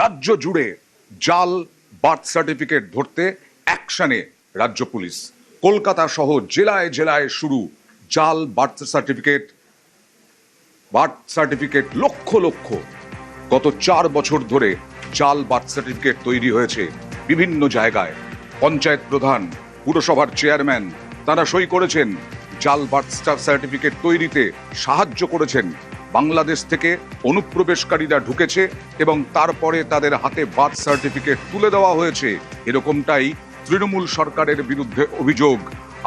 রাজ্য জুড়ে জাল বার্থ সার্টিফিকেট ধরতে অ্যাকশনে রাজ্য পুলিশ। কলকাতা সহ জেলায় জেলায় শুরু জাল বার্থ সার্টিফিকেট লক্ষ লক্ষ। গত 4 বছর ধরে জাল বার্থ সার্টিফিকেট তৈরি হয়েছে বিভিন্ন জায়গায়। পঞ্চায়েত প্রধান, পুরসভার চেয়ারম্যান তারা সই করেছেন, জাল বার্থ সার্টিফিকেট তৈরিতে সাহায্য করেছেন। বাংলাদেশ থেকে অনুপ্রবেশকারীরা ঢুকেছে এবং তারপরে তাদের হাতে বার্থ সার্টিফিকেট তুলে দেওয়া হয়েছে, এরকমটাই তৃণমূল সরকারের বিরুদ্ধে অভিযোগ।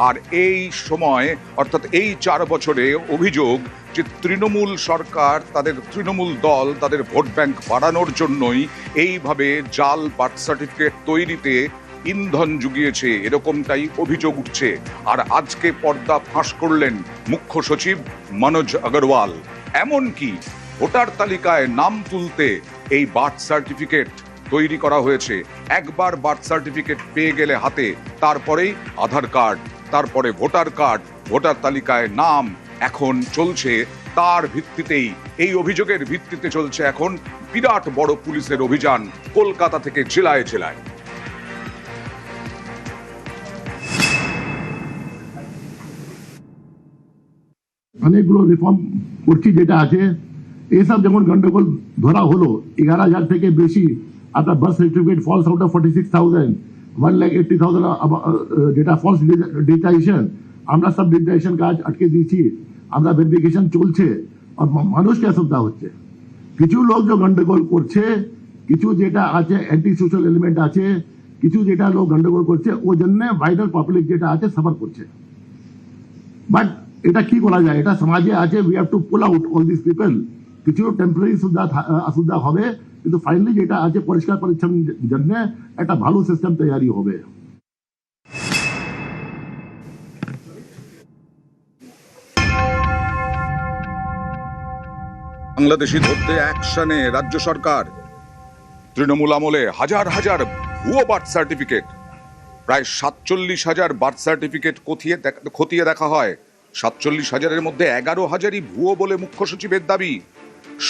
আর এই সময় অর্থাৎ এই 4 বছরে অভিযোগ যে তৃণমূল সরকার, তাদের তৃণমূল দল তাদের ভোট ব্যাংক বাড়ানোর জন্যই এইভাবে জাল বার্থ সার্টিফিকেট তৈরিতে ইন্ধন জুগিয়েছে, এরকমটাই অভিযোগ উঠছে। আর আজকে পর্দা ফাঁস করলেন মুখ্য সচিব মনোজ আগরওয়াল। এমনকি ভোটার তালিকায় নাম তুলতে এই বার্থ সার্টিফিকেট তৈরি করা হয়েছে। একবার বার্থ সার্টিফিকেট পেয়ে গেলে হাতে, তারপরেই আধার কার্ড, তারপরে ভোটার কার্ড, ভোটার তালিকায় নাম এখন চলছে। তার ভিত্তিতেই, এই অভিযোগের ভিত্তিতে চলছে এখন বিরাট বড় পুলিশের অভিযান কলকাতা থেকে জেলায় জেলায়। অনেকগুলো রিফর্ম করছি যেটা আছে, এইসব যেমন গন্ডগোল ধরা হলো 11,000 থেকে বেশি আপনার birth certificate falls out of 46,000, 1,80,000 যেটা ফলস ডিজিটাইজেশন, আমরা সব ডিজিটাইজেশন কাজ আটকে দিয়েছি, আমরা ভেরিফিকেশন চলছে। আর মানুষকে অসুবিধা হচ্ছে, কিছু লোক যে গন্ডগোল করছে, কিছু যেটা আছে অ্যান্টি সোশ্যাল এলিমেন্ট আছে, কিছু যেটা লোক গন্ডগোল করছে, ওই জন্য ভাইরাল পাবলিক যেটা আছে সাফার করছে। বাট এটা কি করা যায়, এটা সমাজে আছে, we have to pool out all this people. কিছু টেম্পোরারি অসুবিধা হবে, কিন্তু ফাইনালি যেটা আছে পরিষ্কার পরিচ্ছন্ন জন্য একটা ভালো সিস্টেম তৈরি হবে। বাংলাদেশি ধরতে অ্যাকশনে রাজ্য সরকার। তৃণমূল আমলে হাজার হাজার ভুয়ো বার্থ সার্টিফিকেট, প্রায় 47,000 বার্থ সার্টিফিকেট খতিয়ে দেখা হয়। 47,000-এর মধ্যে 11,000-ই ভুয়ো বলে মুখ্য সচিবের দাবি।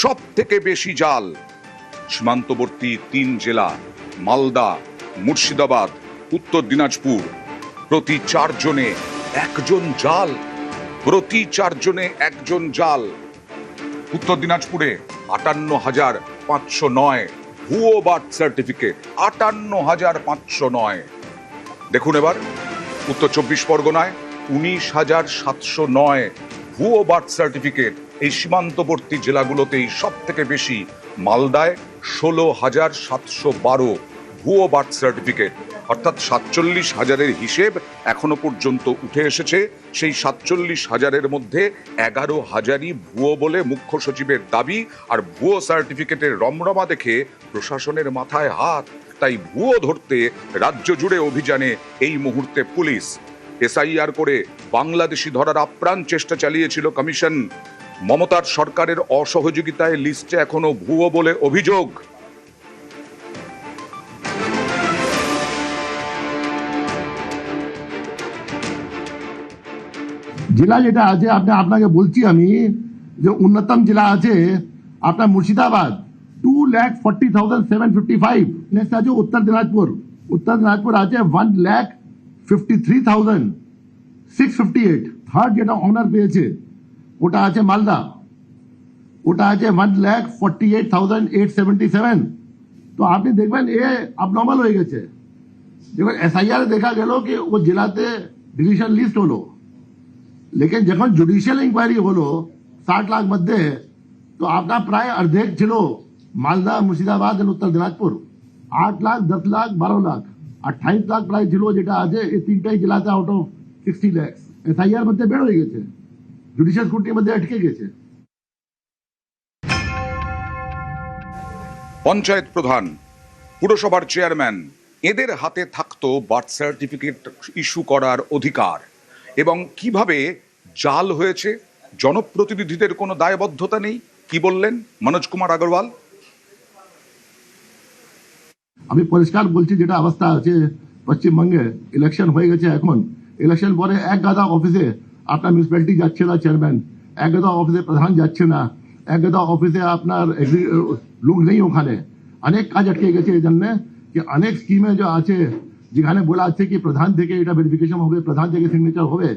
সব থেকে বেশি জাল সীমান্তবর্তী 3 জেলা মালদা, মুর্শিদাবাদ, উত্তর দিনাজপুর। প্রতি 4 জনে 1 জন জাল, প্রতি 4 জনে 1 জন জাল। উত্তর দিনাজপুরে 58,509 ভুয়ো বার্থ সার্টিফিকেট, 58,509। দেখুন এবার উত্তর 24 পরগনায় 19,709 ভুয়ো বার্থ সার্টিফিকেট। এই সীমান্তবর্তী জেলাগুলোতেই সব থেকে বেশি। মালদায় 16,712 ভুয়ো বার্থ সার্টিফিকেট, অর্থাৎ 47,000-এর হিসেব এখনো পর্যন্ত উঠে এসেছে। সেই 47,000-এর মধ্যে 11,000-ই ভুয়ো বলে মুখ্য সচিবের দাবি। আর ভুয়ো সার্টিফিকেটের রমরমা দেখে প্রশাসনের মাথায় হাত। তাই ভুয়ো ধরতে রাজ্য জুড়ে অভিযানে এই মুহূর্তে পুলিশ। এসআইআর করে বাংলাদেশি ধরার আপ্রাণ চেষ্টা চালিয়েছিল কমিশন। মমতার সরকারের অসহযোগিতায় লিস্টে এখনো ভুয়ো বলে অভিযোগ। জেলা যেটা আছে আপনাকে বলছি আমি, যে উন্নতম জেলা আছে আপনার মুর্শিদাবাদ, 2,40,755। নেক্সট আছে উত্তর দিনাজপুর, আছে 1,53,658। থার্ড যেটা অনার পেয়েছে ওটা আছে মালদা, ওটা আছে 1,48,877। তো আপনি দেখবেন এ abnormal হয়ে গেছে। দেখবেন এসআইআর দেখা গেল কি ও জেলাতে ডিভিশন লিস্ট হলো, लेकिन যখন জুডিশিয়াল ইনকোয়ারি হলো 60 লাখ মধ্যে, তো আপনার প্রায় অর্ধেক ছিল মালদা, মুর্শিদাবাদ আর উত্তর দিনাজপুর। 8 লাখ, 10 লাখ, 12 লাখ, 28 লাখ প্রায় ছিল যেটা আছে এই তিনটাই জেলাতে আউট অফ 60 লাখ। এসআইআর মধ্যে বের হয়ে গেছে, জুডিশিয়াল স্ক্রুটিনির মধ্যে আটকে গেছে। পঞ্চায়েত প্রধান, পুরসভার চেয়ারম্যান, এদের হাতে থাকতো বার্থ সার্টিফিকেট ইস্যু করার অধিকার। এবং কিভাবে জাল হয়েছে, জনপ্রতিনিধিদের কোনো দায়বদ্ধতা নেই। কি বললেন মনোজ কুমার আগরওয়াল? আমি পরিষ্কার বলছি যেটা অবস্থা আছে পশ্চিমবঙ্গে, ইলেকশন হয়ে গেছে, এখন ইলেকশন পরে এক গাদা অফিসে আপনার মিউনিসিপ্যালিটি যাচ্ছে না চেয়ারম্যান, এক গাদা অফিসে প্রধান যাচ্ছে না, এক গাদা অফিসে আপনার লোক নেই ওখানে। অনেক কাজ আটকে গেছে এই জন্য যে অনেক স্কিমে যে আছে যেখানে বলা আছে কি প্রধান থেকে এটা ভেরিফিকেশন হবে, প্রধান থেকে সিগনেচার হবে,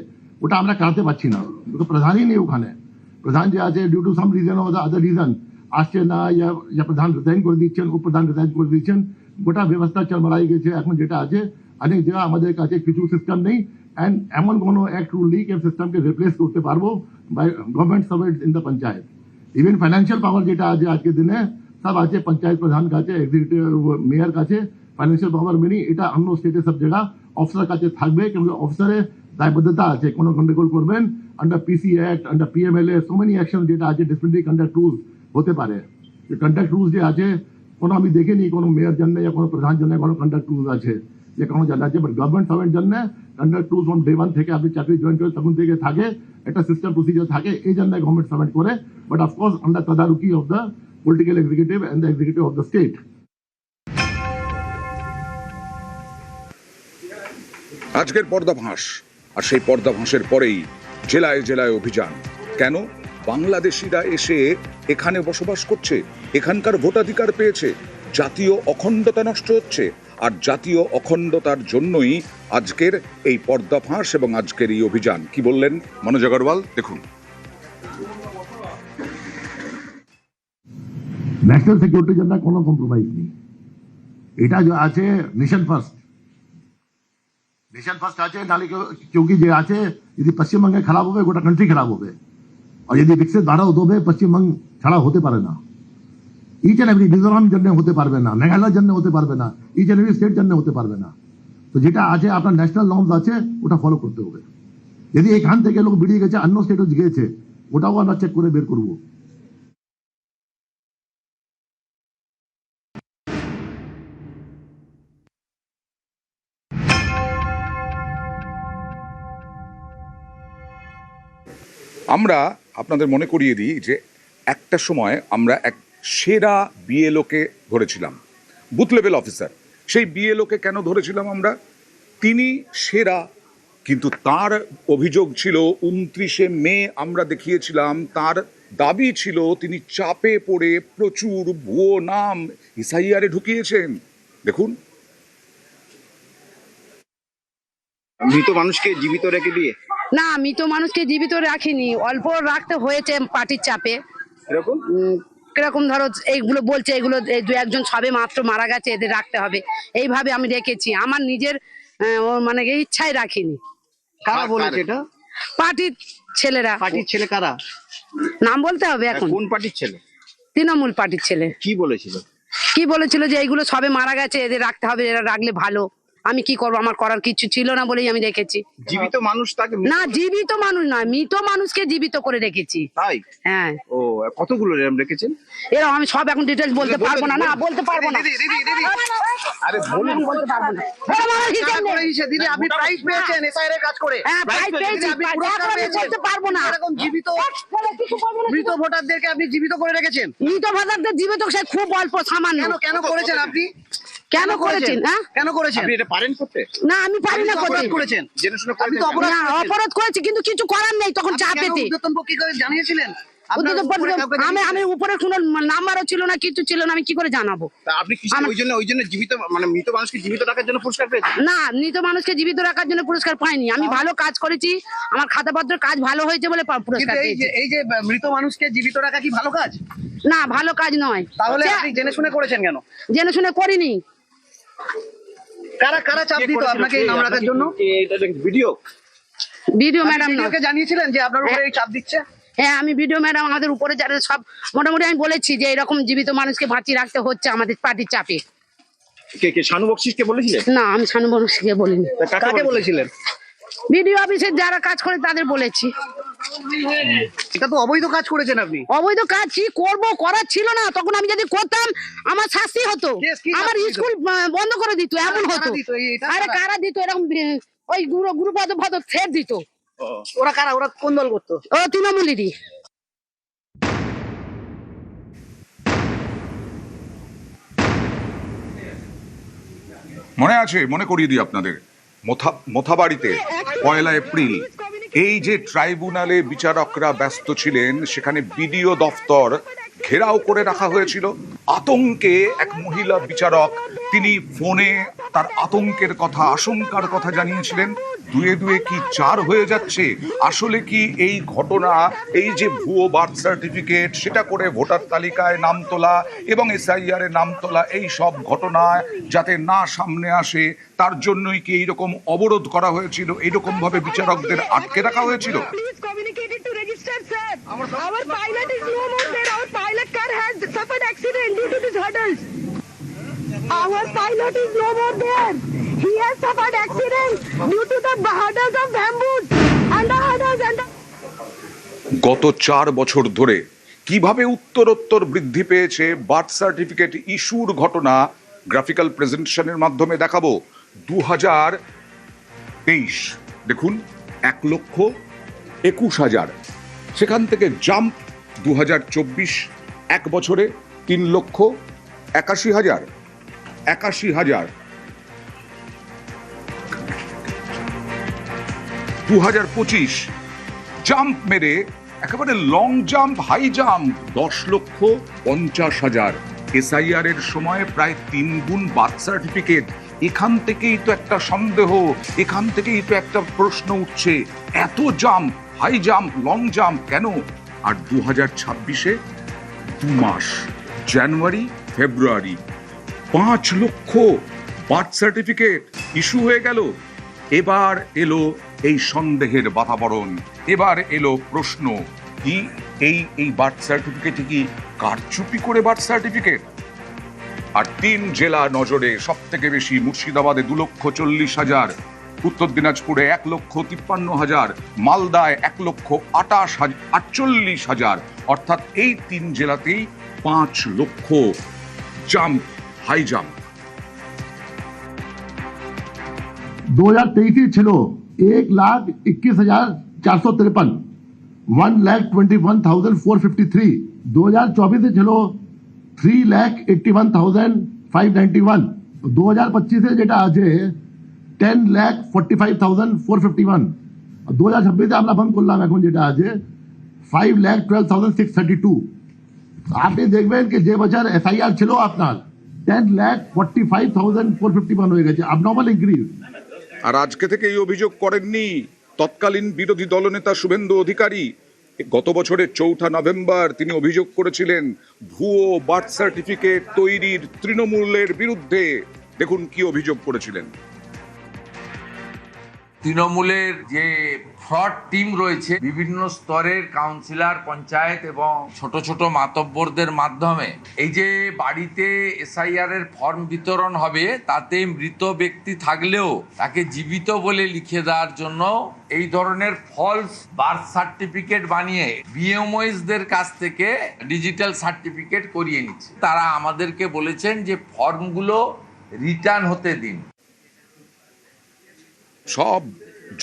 ওটা আমরা করাতে পারছি না, তো প্রধানই নেই ওখানে। প্রধান যে আছে due to some reason or other reason আসছে না, ইয়া প্রধান রিজাইন করে দিচ্ছেন, উপপ্রধান রিজাইন করে দিচ্ছেন, গোটা ব্যবস্থা চলমালাই গেছে। এখন যেটা আছে অনেক জায়গা আমাদের কাছে কিছু সিস্টেম নেই, অ্যান্ড এমন কোনো অ্যাক্ট রুল নেই যে সিস্টেমকে রিপ্লেস করতে পারবো by government servants in the panchayat. Even financial power যেটা আছে আজকের দিনে সব আছে পঞ্চায়েত প্রধান কাছে, এক্সিকিউটিভ মেয়র কাছে, ফাইন্যান্সিয়াল পাওয়ার মেনি এটা অন্য স্টেটে সব জায়গা অফিসার কাছে থাকবে, কিন্তু অফিসারের দায়বদ্ধতা আছে কোনো গন্ডগোল করবেন under PC act, under PMLA, so many action যেটা আছে ডিসিপ্লিনারি কন্ডাক্ট রুলস হতে পারে। কন্ডাক্ট রুলস যে আছে কোনো আমি দেখিনি কোনো মেয়র জন্য या কোনো প্রধান জন্য কোনো কন্ডাক্ট রুলস আছে যে কোনো জানা আছে, বাট গভর্নমেন্ট সার্ভেন্ট জন্য কন্ডাক্ট রুলস অন ডে 1 থেকে আপনি চাকরি জয়েন করেন তখন থেকে থাকে, একটা সিস্টেম প্রসিজার থাকে, এই জন্য গভর্নমেন্ট সার্ভেন্ট করে, বাট অফকোর্স আন্ডার তদারকি of the political executive and the executive of the state. আজকের পর্দাফাঁস, আর সেই পর্দাফাঁসের পরেই জেলায় জেলায় অভিযান। কেন? বাংলাদেশিরা এসে এখানে বসবাস করছে, এখানকার ভোটাধিকার পেয়েছে, জাতীয় অখণ্ডতা নষ্ট হচ্ছে, আর জাতীয় অখণ্ডতার জন্যই আজকের এই পর্দাফাঁস এবং আজকের এই অভিযান। কি বললেন মনোজ আগরওয়াল, দেখুন। ন্যাশনাল সিকিউরিটির জন্য কোনো কম্প্রোমাইজ নেই, এটা যে আছে নেশন ফার্স্ট, नेशन फर्स्ट আছে নালে क्योंकि যে আছে যদি পশ্চিমবঙ্গে খারাপ হবে গোটা কান্ট্রি খারাপ হবে, আর যদি বিকশিত ভারত হবে পশ্চিমবঙ্গ ছাড়া হতে পারে না। ইচ এন্ড এভরি মিজোরাম জন্য হতে পারবে না, মেঘালয় জন্য হতে পারবে না, ইচ এন্ড এভরি স্টেট জন্য হতে পারবে না। তো যেটা আছে আপনার ন্যাশনাল নর্মস আছে ওটা ফলো করতে হবে। যদি এখান থেকে লোক বেরিয়ে গেছে অন্য স্টেটে গিয়েছে ওটাও আমরা চেক করে বের করবো। আমরা আপনাদের মনে করিয়ে দিই যে একটা সময় আমরা এক সেরা বিএলওকে ধরেছিলাম, বুথ লেভেল অফিসার। সেই বিএলওকে কেন ধরেছিলাম আমরা? তিনি সেরা, কিন্তু তার অভিযোগ ছিল 29শে মে আমরা দেখিয়েছিলাম, তার দাবি ছিল তিনি চাপে পড়ে প্রচুর ভুয়ো নাম এসআইআরে ঢুকিয়েছেন। দেখুন, মৃত মানুষকে জীবিত রেখে দিয়ে। না, মৃত মানুষকে জীবিত রাখিনি, অল্প রাখতে হয়েছে পার্টির চাপে। এরকম কিরকম ধরো এইগুলো বলছে, এগুলো এই দু একজন সবে মাত্র মারা গেছে, এদের রাখতে হবে, এইভাবে আমি রেখেছি। আমার নিজের মানে ইচ্ছায় রাখিনি। কারা বলেছে এটা? পার্টির ছেলেরা। পার্টির ছেলে কারা? নাম বলতে হবে এখন? কোন পার্টির ছেলে? তৃণমূল পার্টির ছেলে। কি বলেছিল? কি বলেছিল যে এইগুলো সবে মারা গেছে, এদের রাখতে হবে, এরা রাখলে ভালো। আমি কি করবো, আমার করার কিছু ছিল না বলেই আমি রেখেছি। জীবিত মানুষ তাকে? না, জীবিত মানুষ নয়, মৃত মানুষকে জীবিত করে রেখেছি। তাই? হ্যাঁ। ও, কতগুলো এরকম রেখেছেন? এরকম আমি সব এখন ডিটেলস বলতে পারবো না। না, বলতে পারবো না। আরে বলুন। বলতে পারবো না। দিদি আপনি প্রাইজ পেয়েছেন এসআইআর এর কাজ করে। হ্যাঁ, প্রাইজ পেয়েছি, আপনি পুরস্কার পেয়েছেন। বলতে পারবো না। এরকম জীবিত মৃত ভোটারদেরকে আপনি জীবিত করে রেখেছেন। মৃত ভোটারদের জীবিত সে খুব অল্প, সামান্য। কেন করেছেন আপনি? কেন করেছেন? হ্যাঁ, কেন করেছেন? আপনি এটা পারেন করতে? না, আমি পারি না করতে। করেছেন জেনে শুনে? আপনি তো না, অপরাধ করেছি, কিন্তু কিছু করার নেই তখন চাপেতে। কি করে জানিয়েছিলেন? আমি উপরে কোনো নাম্বারও ছিল না, কিছু ছিল না, আমি কি করে জানাবো? আপনি কি ওই জন্য জীবিত মানে মৃত মানুষকে জীবিত রাখার জন্য পুরস্কার পেয়েছেন? না, মৃত মানুষকে জীবিত রাখার জন্য পুরস্কার পাইনি। আমি ভালো কাজ করেছি, আমার খাতাপত্রের কাজ ভালো হয়েছে বলে পুরস্কার পেয়েছি। এই যে মৃত মানুষকে জীবিত রাখা কি ভালো কাজ? না, ভালো কাজ নয়। তাহলে আপনি জেনে শুনে করেছেন কেন? জেনে শুনে করিনি। কারা কারা চাপ দিত আপনাকে এই নাম রাখার জন্য? ভিডিও ম্যাডাম জানিয়েছিলেন যে আপনার উপরে এই চাপ দিচ্ছে? হ্যাঁ, আমি ভিডিও ম্যাডাম আমাদের উপরে যারা সব মোটামুটি আমি বলেছি যে এরকম জীবিত মানুষকে বাঁচিয়ে রাখতে হচ্ছে আমাদের পার্টির চাপে। কে শানু বকশিসকে বলেছিলেন? না, আমি শানু বকশিসকে বলিনি। কাকে বলেছিলেন? ভিডিও অফিসে যারা কাজ করে তাদের বলেছি। এটা তো অবৈধ কাজ করেছেন আপনি। অবৈধ কাজ কি করবো, করার ছিল না তখন। আমি যদি করতাম আমার শাস্তি হতো, আমার স্কুল বন্ধ করে দিত, এমন হতো। আরে কারা দিত এরকম? ওই গ্রুপ ভদ ফের দিত। ওরা কারা? ওরা কোন দল করতো? ও তৃণমূলেরই। মনে আছে? মনে করিয়ে দিই আপনাদের, মোথাবাড়িতে 1 এপ্রিল এই যে ট্রাইব্যুনালে বিচারকরা ব্যস্ত ছিলেন, সেখানে বিডিও দফতর ঘেরাও করে রাখা হয়েছিল। আতঙ্কে এক মহিলা বিচারক তিনি ফোনে তার আতঙ্কের কথা, আশঙ্কার কথা জানিয়েছিলেন। দুয়ে দুয়ে কি চার হয়ে যাচ্ছে। আসলে কি এই ঘটনা, এই যে ভুয়ো বার্থ সার্টিফিকেট সেটা করে ভোটার তালিকায় নাম তোলা এবং SIR এর নাম তোলা, এই সব ঘটনা যাতে না সামনে আসে তার জন্যই কি এইরকম অবরোধ করা হয়েছিল, এইরকম ভাবে বিচারকদের আটকে রাখা হয়েছিল? Our pilot is no more there. Our pilot car has suffered accident due to these hurdles. Our pilot is no more there. He has suffered accident due to the hurdles of bamboos and the hurdles and the... গত 4 বছর ধরে কিভাবে উত্তরোত্তর বৃদ্ধি পেয়েছে birth certificate ইস্যুর ঘটনা graphical প্রেজেন্টেশনের মাধ্যমে দেখাবো। 2023 দেখুন 1,21,000, সেখান থেকে জাম্প 2024 এক বছরে 3,81,000, 2025 জাম্প মেরে একেবারে long jump, high jump 10,50,000। SIR এর সময় প্রায় 3 গুণ বার্থ সার্টিফিকেট। এখান থেকেই তো একটা সন্দেহ, এখান থেকেই তো একটা প্রশ্ন উঠছে, এত jump, high jump, long jump কেন? আর 2026-এ 2 মাস, জানুয়ারি ফেব্রুয়ারি 5 লক্ষ বার্থ সার্টিফিকেট ইস্যু হয়ে গেল। এবার এলো এই সন্দেহের বাতাবরণ, এবার এলো প্রশ্ন, কি এই বার্থ সার্টিফিকেটে কি কারচুপি করে বার্থ সার্টিফিকেট? আর 3 জেলা নজরে, সব থেকে বেশি মুর্শিদাবাদে 2,40,000, উত্তর দিনাজপুরে 1,53,000, মালদায় 1,48,000, অর্থাৎ এই 3 জেলাতেই 5 লক্ষ জাম্প, হাই জাম্প। 2023 ছিল 1,21,453, 1,21,453। 2024 ছিল 3,81,591। 2025 যেটা আছে 10,45,451। 2026 আমরা বন্ধ করলাম, এখন যেটা আছে 5,12,632। আপনি দেখবেন কি যে বছর SIR ছিল আপনার 10,45,451 হয়ে গেছে, abnormal increase। আর আজকে থেকে এই অভিযোগ করেননি তৎকালীন বিরোধী দলনেতা শুভেন্দু অধিকারী। গত বছরের 4 নভেম্বর তিনি অভিযোগ করেছিলেন ভুয়ো বার্থ সার্টিফিকেট তৈরির তৃণমূলের বিরুদ্ধে। দেখুন কি অভিযোগ করেছিলেন। তৃণমূলের যে ফ্রড টিম রয়েছে, বিভিন্ন স্তরের কাউন্সিলর, পঞ্চায়েত এবং ছোট ছোট মাতব্বরদের মাধ্যমে এই যে বাড়িতে SIR এর ফর্ম বিতরণ হবে, তাতে মৃত ব্যক্তি থাকলেও তাকে জীবিত বলে লিখে দেওয়ার জন্য এই ধরনের ফলস বার্থ সার্টিফিকেট বানিয়ে BMOSদের কাছ থেকে ডিজিটাল সার্টিফিকেট করিয়ে নিচ্ছে। তারা আমাদেরকে বলেছেন যে ফর্মগুলো রিটার্ন হতে দিন। সব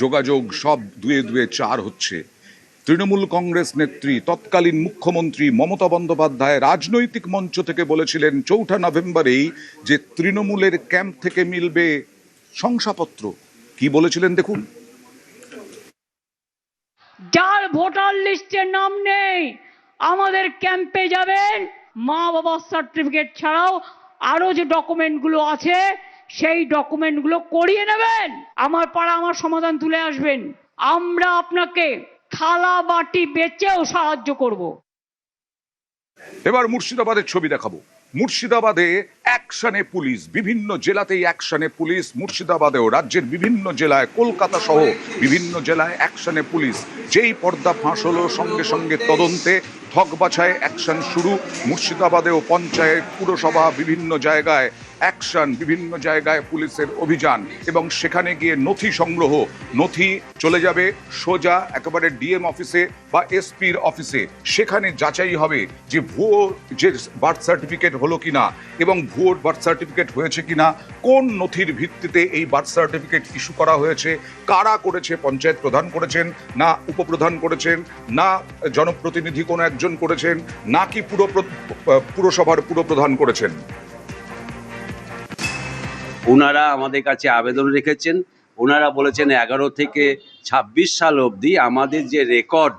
যোগাযোগ, সব 2-2-4 হচ্ছে। তৃণমূল কংগ্রেস নেত্রী তৎকালীন মুখ্যমন্ত্রী মমতা বন্দ্যোপাধ্যায় রাজনৈতিক মঞ্চ থেকে বলেছিলেন 4 নভেম্বরেই যে তৃণমূলের ক্যাম্প থেকে মিলবে শংসাপত্র। কি বলেছিলেন দেখুন। যার ভোটার লিস্টে নাম নেই আমাদের ক্যাম্পে যাবেন, মা বাবার সার্টিফিকেট ছাড়াও আরো যে ডকুমেন্টগুলো আছে সেই ডকুমেন্টগুলো করিয়ে নেবেন। আমার পাড়া আমার সমাধান তুলে আসবেন। আমরা আপনাকে থালা বাটি বেচেও সাহায্য করব। এবার মুর্শিদাবাদের ছবি দেখাবো। মুর্শিদাবাদে অ্যাকশনে পুলিশ, বিভিন্ন জেলাতেই অ্যাকশনে পুলিশ। মুর্শিদাবাদেও রাজ্যের বিভিন্ন জেলায়, কলকাতা সহ বিভিন্ন জেলায় অ্যাকশনে পুলিশ। যেই পর্দা ফাঁস হলো সঙ্গে সঙ্গে তদন্তে ঠক বাছায় অ্যাকশন শুরু। মুর্শিদাবাদেও পঞ্চায়েত, পুরসভা, বিভিন্ন জায়গায় অ্যাকশন, বিভিন্ন জায়গায় পুলিশের অভিযান এবং সেখানে গিয়ে নথি সংগ্রহ। নথি চলে যাবে সোজা একেবারে DM অফিসে বা SPর অফিসে। সেখানে যাচাই হবে যে ভুয়ো যে বার্থ সার্টিফিকেট হলো কিনা এবং ভুয়ো বার্থ সার্টিফিকেট হয়েছে কিনা, কোন নথির ভিত্তিতে এই বার্থ সার্টিফিকেট ইস্যু করা হয়েছে, কারা করেছে, পঞ্চায়েত প্রধান করেছেন না উপপ্রধান করেছেন না জনপ্রতিনিধি কোনো একজন করেছেন নাকি পুরসভার পুরপ্রধান করেছেন। ওনারা আমাদের কাছে আবেদন রেখেছেন। ওনারা বলেছেন 11 থেকে 26 সাল অবধি আমাদের যে রেকর্ড,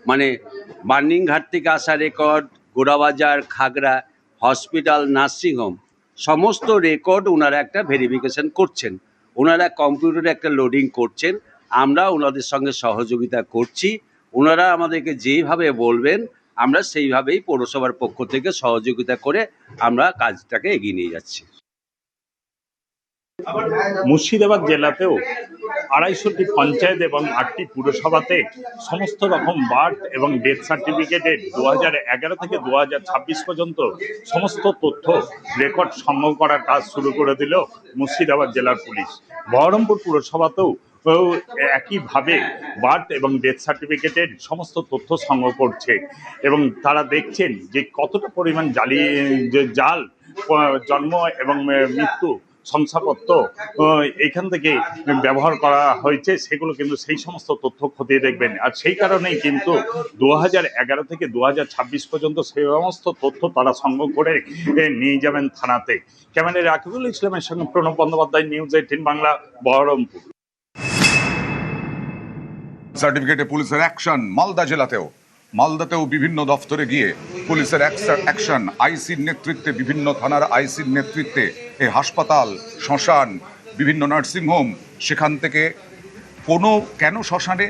মানে বার্নিংঘাট থেকে আসা record, Gorabazar, Khagra, hospital, nursing home, সমস্ত রেকর্ড ওনারা একটা ভেরিফিকেশন করছেন, ওনারা কম্পিউটারে একটা লোডিং করছেন। আমরা ওনাদের সঙ্গে সহযোগিতা করছি, ওনারা আমাদেরকে যেইভাবে বলবেন আমরা সেইভাবেই পৌরসভার পক্ষ থেকে সহযোগিতা করে আমরা কাজটাকে এগিয়ে নিয়ে যাচ্ছি। মুর্শিদাবাদ জেলাতেও 250টি পঞ্চায়েত এবং 8টি পুরসভাতে সমস্ত রকম বার্থ এবং ডেথ সার্টিফিকেটের 2011 থেকে 2026 পর্যন্ত সমস্ত তথ্য রেকর্ড সংগ্রহ করার কাজ শুরু করে দিল মুর্শিদাবাদ জেলার পুলিশ। বহরমপুর পুরসভাতেও একইভাবে বার্থ এবং ডেথ সার্টিফিকেটের সমস্ত তথ্য সংগ্রহ করছে এবং তারা দেখছেন যে কতটা পরিমাণ জাল জন্ম এবং মৃত্যু শংসাপত্র এখান থেকে ব্যবহার করা হয়েছে, সেগুলো কিন্তু সেই সমস্ত তথ্য খতিয়ে দেখবেন। আর সেই কারণেই কিন্তু 2011 থেকে 2026 পর্যন্ত সেই সমস্ত তথ্য তারা সংগ্রহ করে নিয়ে যাবেন থানাতে। ক্যামেরায় রাকিবুল ইসলামের সঙ্গে প্রণব বন্দ্যোপাধ্যায়, নিউজ 18 বাংলা, বহরমপুর। সার্টিফিকেটে পুলিশের অ্যাকশন মালদাতেও বিভিন্ন দফতরে গিয়ে পুলিশের অ্যাকশন, আইসির নেতৃত্বে, বিভিন্ন থানার আইসির নেতৃত্বে এই হাসপাতাল, শ্মশান, বিভিন্ন নার্সিংহোম, সেখান থেকে কেন শ্মশানে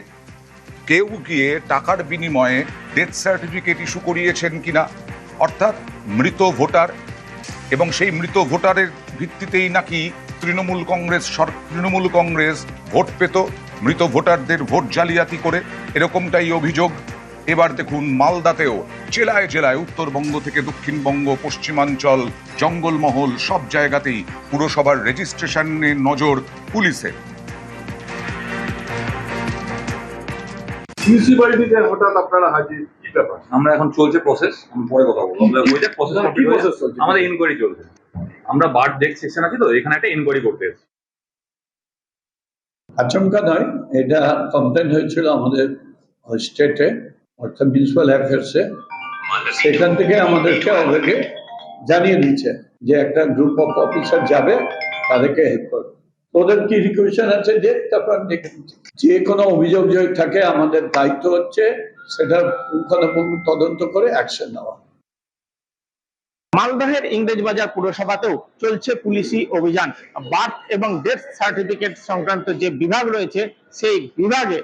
কেউ গিয়ে টাকার বিনিময়ে ডেথ সার্টিফিকেট ইস্যু করিয়েছেন কিনা, অর্থাৎ মৃত ভোটার, এবং সেই মৃত ভোটারের ভিত্তিতেই নাকি তৃণমূল কংগ্রেস ভোট পেত, মৃত ভোটারদের ভোট জালিয়াতি করে, এরকমটাই অভিযোগ। এবার দেখুন মালদাতেও জেলায় জেলায়, উত্তরবঙ্গ থেকে দক্ষিণবঙ্গ, পশ্চিমাঞ্চল, জঙ্গলমহল, সব জায়গাতেই পুরসভার রেজিস্ট্রেশনে নজর পুলিশের। মিউনিসিপ্যালিটিতে হঠাৎ আপনারা হাজির, কি ব্যাপার? আমরা এখন চলছে প্রসেস, আমি পরে কথা বলবো। ওইটা প্রসেস চলছে? আমাদের ইনকোয়ারি চলছে। আমরা বার্থ ডেট সেকশন আছে তো, এখানে একটা ইনকোয়ারি করতে এসেছি। আচমকা নয়, এটা কমপ্লেন হয়েছিল আমাদের স্টেটে, অর্থাৎ মিউনিসিপ্যাল অ্যাফেয়ার্সে। সেখান থেকে আমাদেরকে অলরেডি জানিয়ে দিচ্ছে যে একটা গ্রুপ অফ অফিসার যাবে, তাদেরকে হেল্প করবে। ওদের কি রিকোয়েশন আছে যে তারপর দেখে নিচ্ছে, যে কোনো অভিযোগ যদি থাকে আমাদের দায়িত্ব হচ্ছে সেটা পুঙ্খানুপুঙ্খ তদন্ত করে অ্যাকশন নেওয়া। মালদহের ইংরেজবাজার পুরসভাতেও চলছে পুলিশি অভিযান। বার্থ এবং ডেথ সার্টিফিকেট সংক্রান্ত যে বিভাগ রয়েছে সেই বিভাগে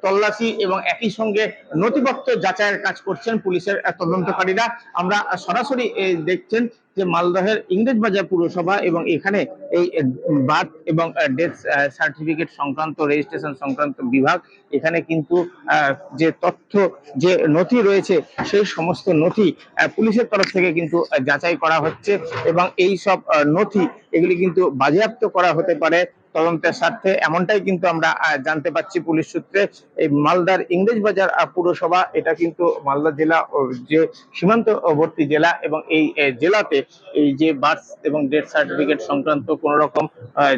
তল্লাশি এবং একই সঙ্গে নথিপত্র যাচাইয়ের কাজ করছেন পুলিশের তদন্তকারীরা। আমরা সরাসরি দেখছেন যে মালদহের ইংরেজবাজার পুরসভা এবং এখানে এই বার্থ এবং ডেথ সার্টিফিকেট সংক্রান্ত রেজিস্ট্রেশন সংক্রান্ত বিভাগ, এখানে কিন্তু যে তথ্য, যে নথি রয়েছে সেই সমস্ত নথি পুলিশের তরফ থেকে কিন্তু যাচাই করা হচ্ছে এবং এই সব নথি এগুলি কিন্তু বাজেয়াপ্ত করা হতে পারে তদন্তের স্বার্থে, এমনটাই কিন্তু আমরা জানতে পাচ্ছি পুলিশ সূত্রে। এই মালদার ইংরেজবাজার পুরসভা, এটা কিন্তু মালদা জেলা যে সীমান্তবর্তী জেলা, এবং এই জেলাতে এই যে বার্থ এবং ডেথ সার্টিফিকেট সংক্রান্ত কোন রকম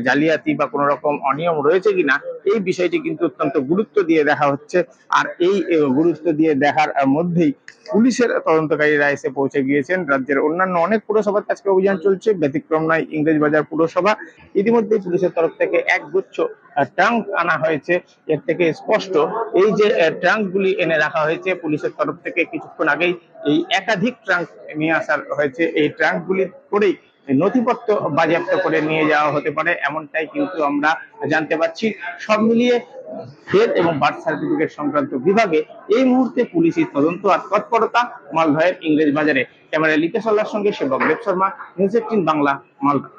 জালিয়াতি বা কোন রকম অনিয়ম রয়েছে কিনা এই বিষয়টি কিন্তু অত্যন্ত গুরুত্ব দিয়ে দেখা হচ্ছে। আর এই গুরুত্ব দিয়ে দেখার মধ্যেই পুলিশের তদন্তকারীরা এসে পৌঁছে গিয়েছেন। রাজ্যের অন্যান্য অনেক পুরসভার কাছে অভিযান চলছে, ব্যতিক্রম নয় ইংরেজবাজার পুরসভা। ইতিমধ্যে পুলিশের তরফ থেকে একগুচ্ছ ট্রাঙ্ক আনা হয়েছে। এর থেকে স্পষ্ট এই যে ট্রাঙ্কগুলি এনে রাখা হয়েছে পুলিশের তরফ থেকে কিছুক্ষণ আগেই এই একাধিক ট্রাঙ্ক নিয়ে আসা হয়েছে। এই ট্রাঙ্কগুলি করেই নথিপত্র বাজেয়াপ্ত করে নিয়ে যাওয়া হতে পারে, এমনটাই কিন্তু আমরা জানতে পারছি। সব মিলিয়ে ডেথ এবং বার্থ সার্টিফিকেট সংক্রান্ত বিভাগে এই মুহূর্তে পুলিশি তদন্ত আর তৎপরতা মালদহের ইংরেজবাজারে। ক্যামেরায় লিকেশ আল্লাহর সঙ্গে সেবক দেব শর্মা, নিউজ 18 বাংলা, মালদা।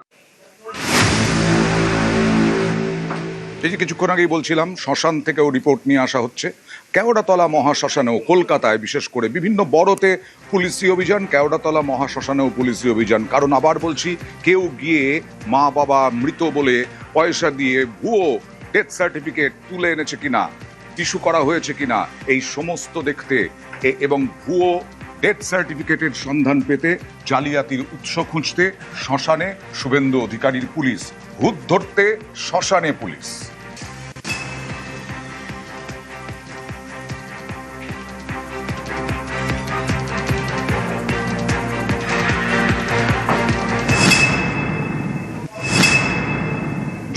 এই যে কিছুক্ষণ আগেই বলছিলাম, শ্মশান থেকেও রিপোর্ট নিয়ে আসা হচ্ছে। কেওড়াতলা মহাশ্মশানেও, কলকাতায় বিশেষ করে বিভিন্ন বড়তে পুলিশি অভিযান, কেওড়াতলা মহাশ্মশানেও পুলিশি অভিযান। কারণ আবার বলছি, কেউ গিয়ে মা বাবা মৃত বলে পয়সা দিয়ে ভুয়ো ডেথ সার্টিফিকেট তুলে এনেছে কিনা, ইস্যু করা হয়েছে কিনা, এই সমস্ত দেখতে এবং ভুয়ো ডেথ সার্টিফিকেটের সন্ধান পেতে, জালিয়াতির উৎস খুঁজতে শ্মশানে শুভেন্দু অধিকারীর পুলিশ, ভূত ধরতে শ্মশানে পুলিশ।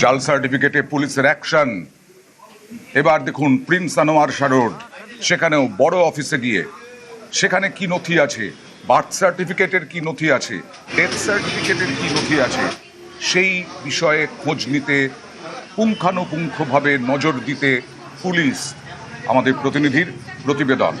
জাল সার্টিফিকেটে পুলিশের অ্যাকশন। এবার দেখুন প্রিন্স আনোয়ার শাহ রোড, সেখানেও বড় অফিসে গিয়ে সেখানে কি নথি আছে, বার্থ সার্টিফিকেটের কি নথি আছে, ডেথ সার্টিফিকেটের কি নথি আছে, সেই বিষয়ে খোঁজ নিতে, পুঙ্খানুপুঙ্খভাবে নজর দিতে পুলিশ। আমাদের প্রতিনিধির প্রতিবেদন।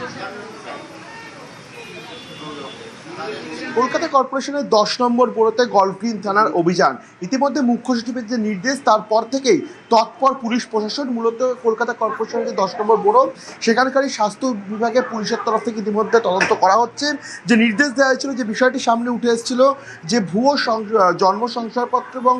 কলকাতা কর্পোরেশনের 10 নম্বর বোরোতে গল্ফগ্রিন থানার অভিযান। ইতিমধ্যে মুখ্য সচিবের যে নির্দেশ, তারপর থেকেই তৎপর পুলিশ প্রশাসন। মূলত কলকাতা কর্পোরেশনের যে 10 নম্বর বোরো, সেখানকারই স্বাস্থ্য বিভাগে পুলিশের তরফ থেকে ইতিমধ্যে তদন্ত করা হচ্ছে। যে নির্দেশ দেওয়া হয়েছিল, যে বিষয়টি সামনে উঠে এসেছিল, যে ভুয়ো জন্ম শংসাপত্র এবং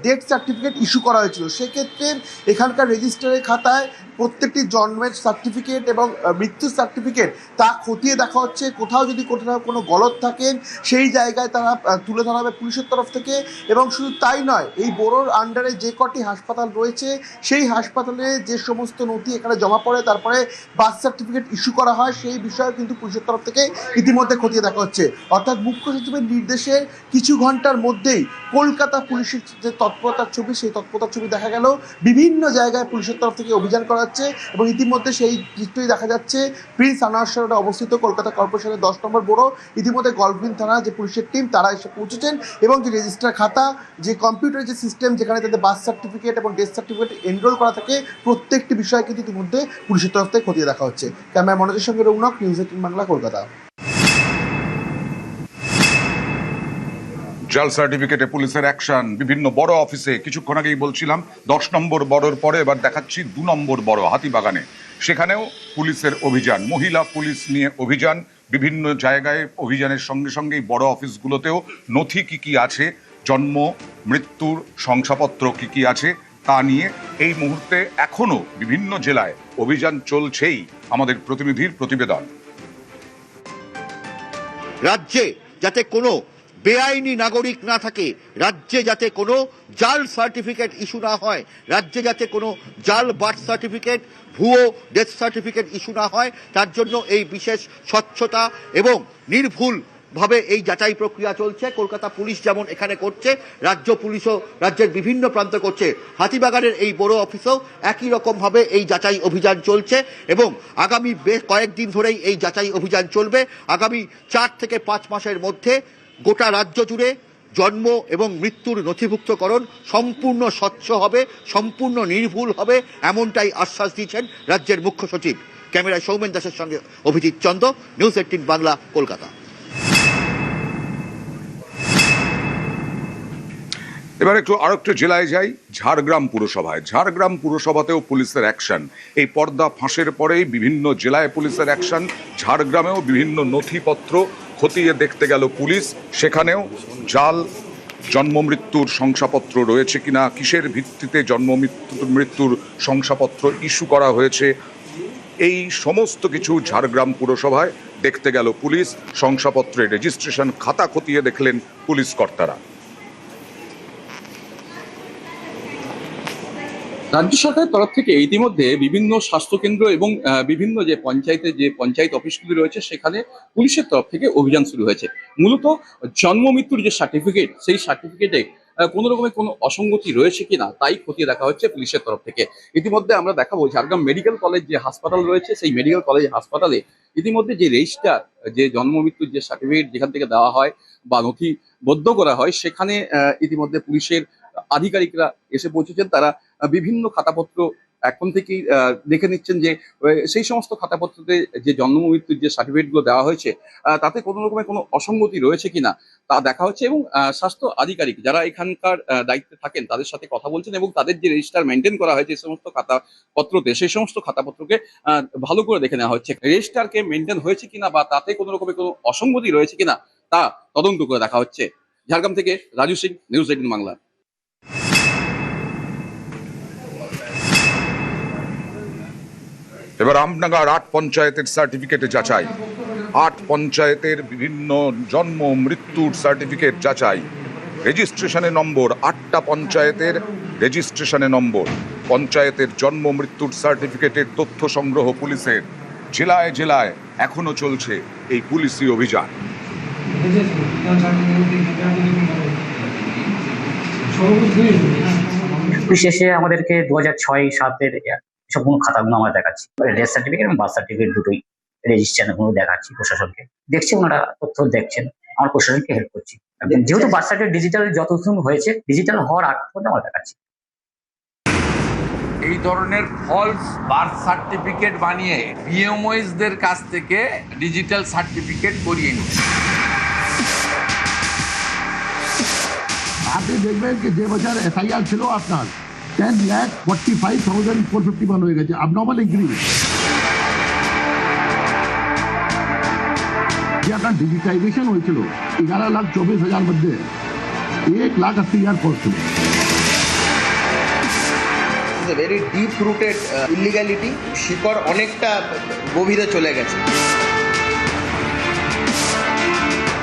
ডেথ সার্টিফিকেট ইস্যু করা হয়েছিল, সেক্ষেত্রে এখানকার রেজিস্টারের খাতায় প্রত্যেকটি জন্মের সার্টিফিকেট এবং মৃত্যুর সার্টিফিকেট তা খতিয়ে দেখা হচ্ছে। কোথাও যদি কোথাও কোনো গলদ থাকেন, সেই জায়গায় তারা তুলে ধরা হবে পুলিশের তরফ থেকে। এবং শুধু তাই নয়, এই বোরোর আন্ডারে যে কটি হাসপাতাল রয়েছে, সেই হাসপাতালে যে সমস্ত নথি এখানে জমা পড়ে, তারপরে বার্থ সার্টিফিকেট ইস্যু করা হয়, সেই বিষয়ে কিন্তু পুলিশের তরফ থেকে ইতিমধ্যে খতিয়ে দেখা হচ্ছে। অর্থাৎ মুখ্য সচিবের নির্দেশের কিছু ঘন্টার মধ্যেই কলকাতা পুলিশের যে তৎপরতার ছবি, সেই তৎপরতার ছবি দেখা গেল। বিভিন্ন জায়গায় পুলিশের তরফ থেকে অভিযান করা হচ্ছে এবং ইতিমধ্যে সেই চিত্রই দেখা যাচ্ছে প্রিন্স আনোয়ার রোডে অবস্থিত কলকাতা কর্পোরেশনের 10 নম্বর বোরো। ইতিমধ্যে গল্ফগ্রিন থানা যে পুলিশের টিম, তারা এসে পৌঁছেছেন এবং যে রেজিস্টার খাতা, যে কম্পিউটার যে সিস্টেম, যেখানে তাদের বার্থ সার্টিফিকেট এবং ডেথ সার্টিফিকেট এনরোল করা থাকে, প্রত্যেকটি বিষয় কিন্তু ইতিমধ্যে পুলিশের তরফ থেকে খতিয়ে দেখা হচ্ছে। ক্যামেরা মনোজের সঙ্গে রৌনক, নিউজ 18 বাংলা, কলকাতা। জাল সার্টিফিকেটে পুলিশের অ্যাকশন বিভিন্ন বড় অফিসে। কিছুক্ষণ আগেই বলছিলাম 10 নম্বর বড়োর পরে এবার দেখাচ্ছি 2 নম্বর বড়ো হাতিবাগানে। সেখানেও পুলিশের অভিযান, মহিলা পুলিশ নিয়ে অভিযান। বিভিন্ন জায়গায় অভিযানের সঙ্গে সঙ্গেই বড় অফিসগুলোতেও নথি কি আছে, জন্ম মৃত্যুর শংসাপত্র কি আছে, তা নিয়ে এই মুহূর্তে এখনো বিভিন্ন জেলায় অভিযান চলছেই। আমাদের প্রতিনিধির প্রতিবেদন। রাজ্যে যাতে কোনো বেআইনি নাগরিক না থাকে, রাজ্যে যাতে কোনো জাল সার্টিফিকেট ইস্যু না হয়, রাজ্যে যাতে কোনো জাল বার্থ সার্টিফিকেট, ভুয়ো ডেথ সার্টিফিকেট ইস্যু না হয়, তার জন্য এই বিশেষ স্বচ্ছতা এবং নির্ভুলভাবে এই যাচাই প্রক্রিয়া চলছে। কলকাতা পুলিশ যেমন এখানে করছে, রাজ্য পুলিশও রাজ্যের বিভিন্ন প্রান্ত করছে। হাতিবাগানের এই বড় অফিসেও একই রকমভাবে এই যাচাই অভিযান চলছে এবং আগামী বেশ কয়েকদিন ধরেই এই যাচাই অভিযান চলবে। আগামী 4 থেকে 5 মাসের মধ্যে গোটা রাজ্য জুড়ে জন্ম এবং মৃত্যুর নথিভুক্তকরণ সম্পূর্ণ স্বচ্ছ হবে, সম্পূর্ণ নির্ভুল হবে, এমনটাই আশ্বাস দিয়েছেন রাজ্যের মুখ্য সচিব। ক্যামেরায় সৌমেন দাসের সঙ্গে অভিজিৎ চন্দ, নিউজ 18 বাংলা, কলকাতা। এবার আরেকটু জেলায় যাই, ঝাড়গ্রাম পুরসভায়। ঝাড়গ্রাম পুরসভাতেও পুলিশের অ্যাকশন। এই পর্দা ফাঁসের পরেই বিভিন্ন জেলায় পুলিশের অ্যাকশন। ঝাড়গ্রামেও বিভিন্ন নথিপত্র খতিয়ে দেখতে গেল পুলিশ। সেখানেও জাল জন্ম মৃত্যুর শংসাপত্র রয়েছে কিনা, কিসের ভিত্তিতে জন্ম মৃত্যুর শংসাপত্র ইস্যু করা হয়েছে, এই সমস্ত কিছু ঝাড়গ্রাম পুরসভায় দেখতে গেল পুলিশ। শংসাপত্রের রেজিস্ট্রেশন খাতা খতিয়ে দেখলেন পুলিশ কর্তারা। রাজ্য সরকারের তরফ থেকে ইতিমধ্যে বিভিন্ন স্বাস্থ্যকেন্দ্র এবং বিভিন্ন যে পঞ্চায়েত অফিসগুলি রয়েছে, সেখানে পুলিশের তরফ থেকে অভিযান শুরু হয়েছে। মূলত জন্ম মৃত্যুর যে সার্টিফিকেট, সেই সার্টিফিকেটে কোনো রকমের কোনো অসঙ্গতি রয়েছে কিনা তাই খতিয়ে দেখা হচ্ছে পুলিশের তরফ থেকে। ইতিমধ্যে আমরা দেখাবো ঝাড়গ্রাম মেডিকেল কলেজ যে হাসপাতাল রয়েছে, সেই মেডিকেল কলেজ হাসপাতালে ইতিমধ্যে যে রেজিস্টার, যে জন্ম মৃত্যুর যে সার্টিফিকেট যেখান থেকে দেওয়া হয় বা নথিবদ্ধ করা হয়, সেখানে ইতিমধ্যে পুলিশের আধিকারিকরা এসে পৌঁছেছেন। তারা বিভিন্ন খাতাপত্র এখন থেকেই দেখে নিচ্ছেন যে সেই সমস্ত খাতাপত্রতে যে জন্ম মৃত্যুর যে সার্টিফিকেটগুলো দেওয়া হয়েছে, তাতে কোনো রকমের কোনো অসঙ্গতি রয়েছে কিনা তা দেখা হচ্ছে। এবং স্বাস্থ্য আধিকারিক যারা এখানকার দায়িত্বে থাকেন তাদের সাথে কথা বলছেন এবং তাদের যে রেজিস্টার মেনটেন করা হয়েছে এই সমস্ত খাতাপত্রতে, সেই সমস্ত খাতাপত্রকে ভালো করে দেখে নেওয়া হচ্ছে। রেজিস্টারকে মেনটেন হয়েছে কিনা বা তাতে কোনো রকমের কোনো অসঙ্গতি রয়েছে কিনা তা তদন্ত করে দেখা হচ্ছে। ঝাড়গ্রাম থেকে রাজু সিং, নিউজ 18 বাংলা। এবার আমনগর 8 পঞ্চায়েতের সার্টিফিকেটে যাচাই। 8 পঞ্চায়েতের বিভিন্ন জন্ম মৃত্যুর সার্টিফিকেট যাচাই। রেজিস্ট্রেশনে নম্বর 8টা পঞ্চায়েতের রেজিস্ট্রেশনে নম্বর। পঞ্চায়েতের জন্ম মৃত্যুর সার্টিফিকেটের তথ্য সংগ্রহ পুলিশের। জেলায় জেলায় এখনো চলছে এই পুলিশি অভিযান। বিশেষে আমাদেরকে 2006-07 সব কোনো খাতাগুলো আমরা দেখাচ্ছি, ডেথ সার্টিফিকেট এবং বার্থ সার্টিফিকেট দুটোই রেজিস্ট্রেশনগুলো দেখাচ্ছি প্রশাসনকে, দেখছি ওনারা তথ্য দেখছেন, আমার প্রশাসনকে হেল্প করছি। যেহেতু বার্থ সার্টিফিকেট ডিজিটাল যতক্ষণ হয়েছে, ডিজিটাল হওয়ার আগ পর্যন্ত আমরা দেখাচ্ছি। এই ধরনের ফলস বার্থ সার্টিফিকেট বানিয়ে বিএমওএসদের কাছ থেকে ডিজিটাল সার্টিফিকেট করিয়ে নিচ্ছে। আপনি দেখবেন যে যে বছর এসআইআর ছিল আপনার 10,45,451 হয়ে গেছে, abnormal increase। যে আপনার ডিজিটাইজেশন হয়েছিল 11,24,000 মধ্যে 1,80,000 পোস্ট ছিল। ভেরি ডিপ রুটেড ইলিগ্যালিটি, শিকড় অনেকটা গভীরে চলে গেছে।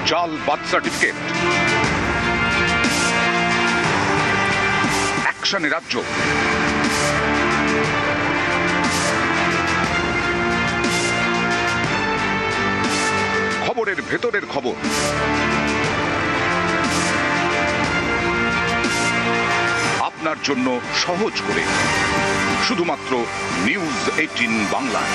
জাল বার্থ সার্টিফিকেট, অ্যাকশনে রাজ্য। খবরের ভেতরের খবর, আপনার জন্য সহজ করে, শুধুমাত্র নিউজ 18 বাংলায়।